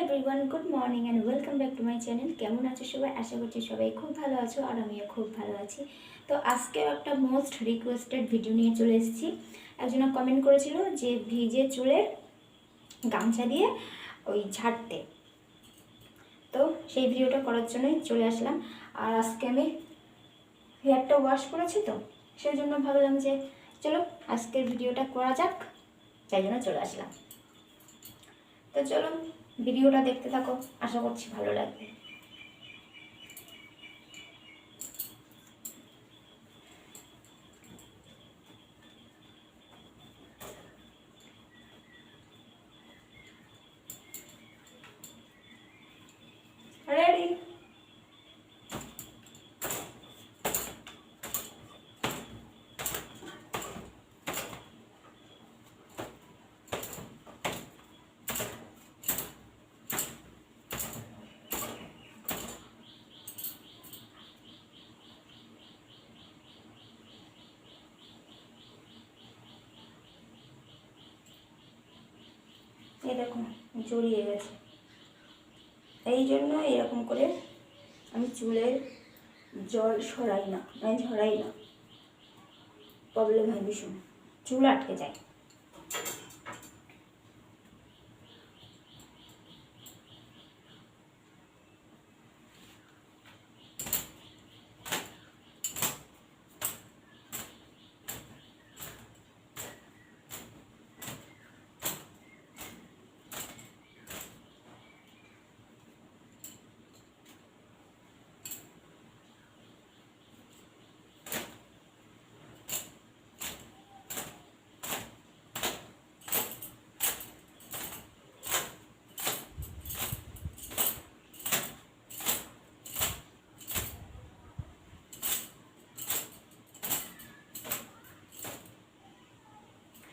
Everyone, good morning and welcome back to my channel. কেমন আছো সবাই? আশা করছি সবাই খুব ভালো আছো আর আমিও খুব ভালো আছি। তো আজকেও একটা মোস্ট রিকোয়েস্টেড ভিডিও নিয়ে চলে এসেছি। একজন কমেন্ট করেছিল যে ভিজে চুলের গামছা দিয়ে ওই ঝাড়তে, তো সেই ভিডিওটা করার জন্যই চলে আসলাম। আর আজকে আমি হেয়ারটা ওয়াশ করেছি, তো সেই জন্য ভাবলাম যে চলো আজকের ভিডিওটা করা যাক, তাই জন্য চলে আসলাম। তো চলো ভিডিওটা দেখতে থাকো, আশা করছি ভালো লাগবে। রেডি? এই দেখো জড়িয়ে গেছে, এই জন্য এরকম করে আমি চুলের জল সরাই না, মানে ঝরাই না। প্রবলেম হয় ভীষণ, চুল আটকে যায়।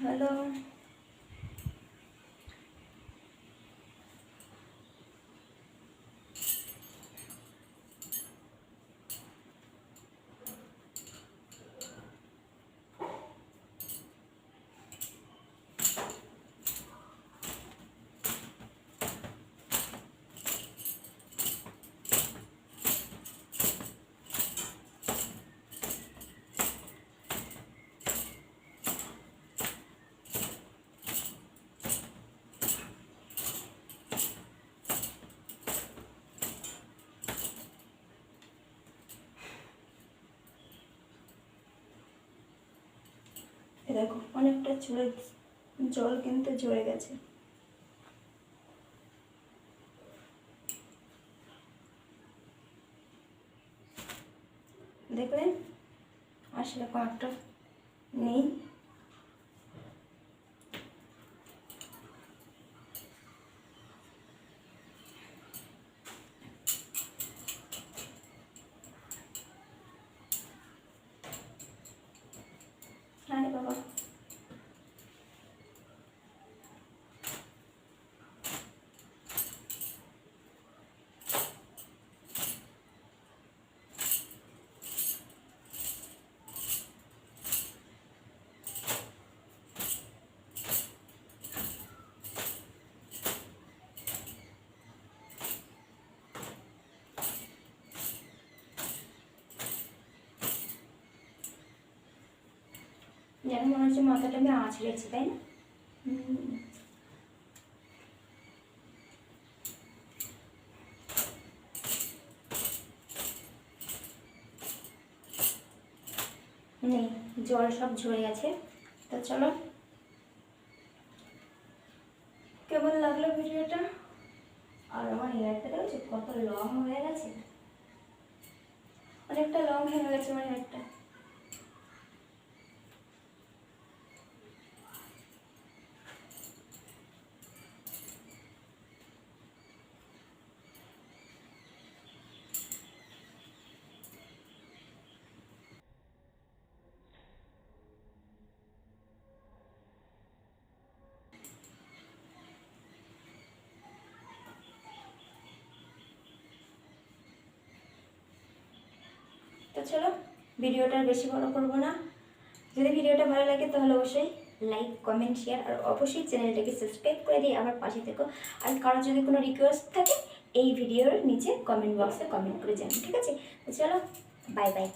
হ্যালো, দেখো অনেকটা চুলের জল কিন্তু ঝরে গেছে। দেখলে আসলে কয়েকটা নেই। আরে বাবা, যেন মনে হচ্ছে মাথাটা আমি আঁচড়েছি, তাই না? নেই, জল সব ঝরে গেছে। তো চলো, কেমন লাগলো ভিডিওটা? আর আমার হেয়ারটা দেখছো কত লং হয়ে গেছে, অনেকটা লং হয়ে গেছে আমার হেয়ারটা। তো চলো ভিডিওটা বেশি বড় করব না। যদি ভিডিওটা ভালো লাগে তাহলে অবশ্যই লাইক কমেন্ট শেয়ার আর অবশ্যই চ্যানেলটাকে সাবস্ক্রাইব করে দিয়ে আবার পাশে থেকো। আর কারো যদি কোনো রিকোয়েস্ট থাকে এই ভিডিওর নিচে কমেন্ট বক্সে কমেন্ট করে জানান, ঠিক আছে? তো চলো, বাই বাই।